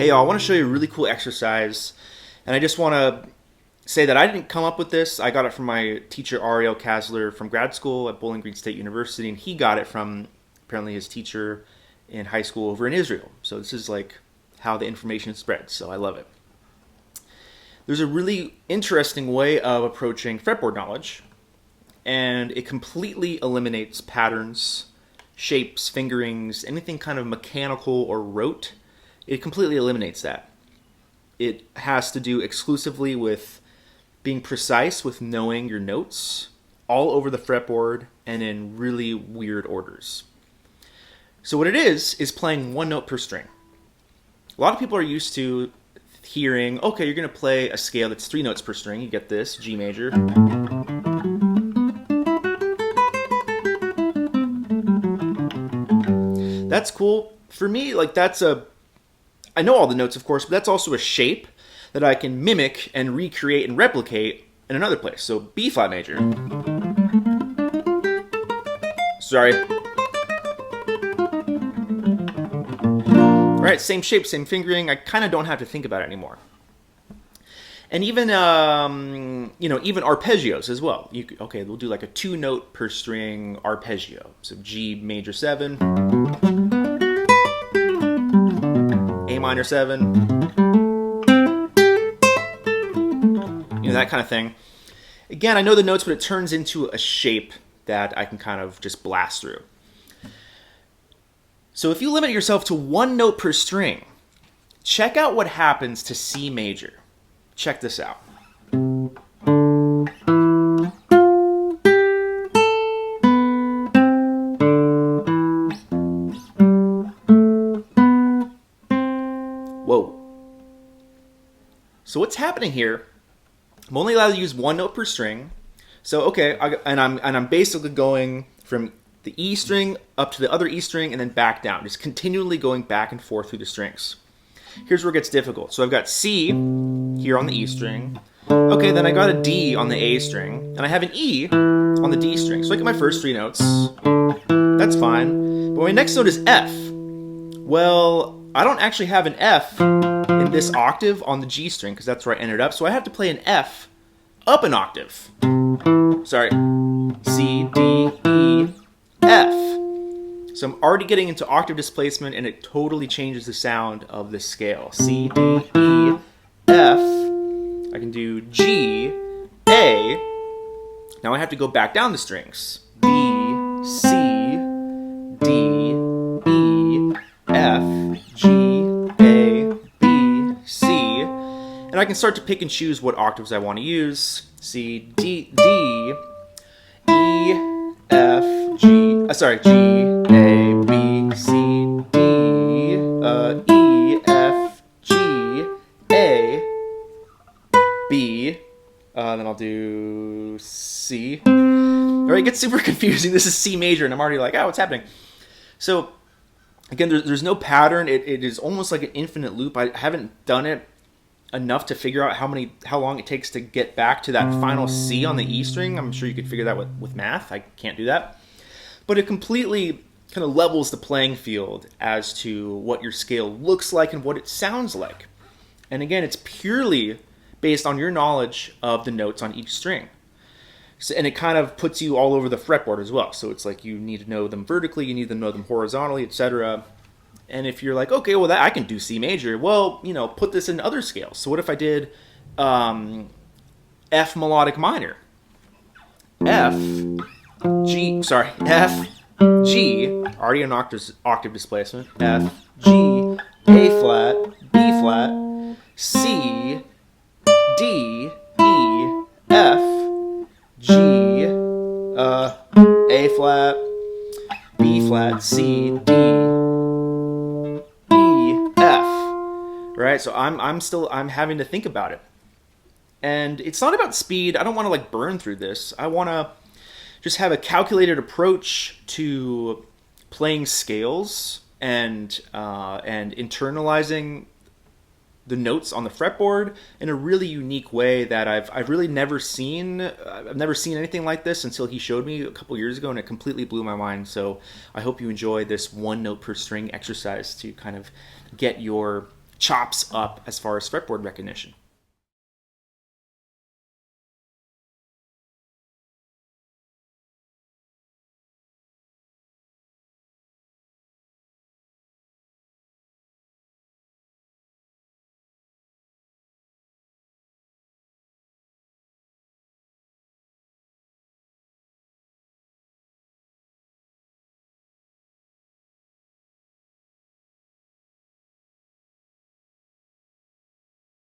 Hey y'all, I want to show you a really cool exercise, and I just want to say that I didn't come up with this. I got it from my teacher Ariel Kasler from grad school at Bowling Green State University, and he got it from apparently his teacher in high school over in Israel. So this is like how the information spreads, so I love it. There's a really interesting way of approaching fretboard knowledge, and it completely eliminates patterns, shapes, fingerings, anything kind of mechanical or rote. It completely eliminates that. It has to do exclusively with being precise with knowing your notes all over the fretboard and in really weird orders. So what it is playing one note per string. A lot of people are used to hearing, okay, you're going to play a scale that's 3 notes per string. You get this, G major. That's cool. For me, like I know all the notes, of course, but that's also a shape that I can mimic and recreate and replicate in another place. So B flat major. Sorry. All right, same shape, same fingering. I kind of don't have to think about it anymore. And even, even arpeggios as well. We'll do like a 2 note per string arpeggio. So G major 7. A minor 7, that kind of thing. Again, I know the notes, but it turns into a shape that I can kind of just blast through. So if you limit yourself to 1 note per string, check out what happens to C major. Check this out. Whoa. So what's happening here? I'm only allowed to use 1 note per string. So okay, I'm basically going from the E string up to the other E string and then back down, just continually going back and forth through the strings. Here's where it gets difficult. So I've got C here on the E string. Okay, then I got a D on the A string, and I have an E on the D string. So I get my first 3 notes. That's fine. But my next note is F. Well, I don't actually have an F in this octave on the G string because that's where I ended up. So I have to play an F up an octave. Sorry. C, D, E, F. So I'm already getting into octave displacement and it totally changes the sound of this scale. C, D, E, F. I can do G, A. Now I have to go back down the strings. B, C, D, E, F, G, A, B, C, and I can start to pick and choose what octaves I want to use. C, D, D, E, F, G, G, A, B, C, D, E, F, G, A, B, then I'll do C. All right, it gets super confusing. This is C major, and I'm already like, oh, what's happening? So again, there's no pattern. It is almost like an infinite loop. I haven't done it enough to figure out how long it takes to get back to that final C on the E string. I'm sure you could figure that with math. I can't do that. But it completely kind of levels the playing field as to what your scale looks like and what it sounds like. And again, it's purely based on your knowledge of the notes on each string. So, and it kind of puts you all over the fretboard as well. So it's like you need to know them vertically, you need to know them horizontally, etc. And if you're like, okay, well, I can do C major. Well, put this in other scales. So what if I did F melodic minor? F, G, already an octave displacement. F, G, A flat, B flat, C, D, E, F, G, A flat, B flat, C, D, E, F. Right? So I'm having to think about it. And it's not about speed. I don't want to like burn through this. I want to just have a calculated approach to playing scales and internalizing the notes on the fretboard in a really unique way that I've really never seen. I've never seen anything like this until he showed me a couple years ago, and it completely blew my mind. So I hope you enjoy this 1 note per string exercise to kind of get your chops up as far as fretboard recognition.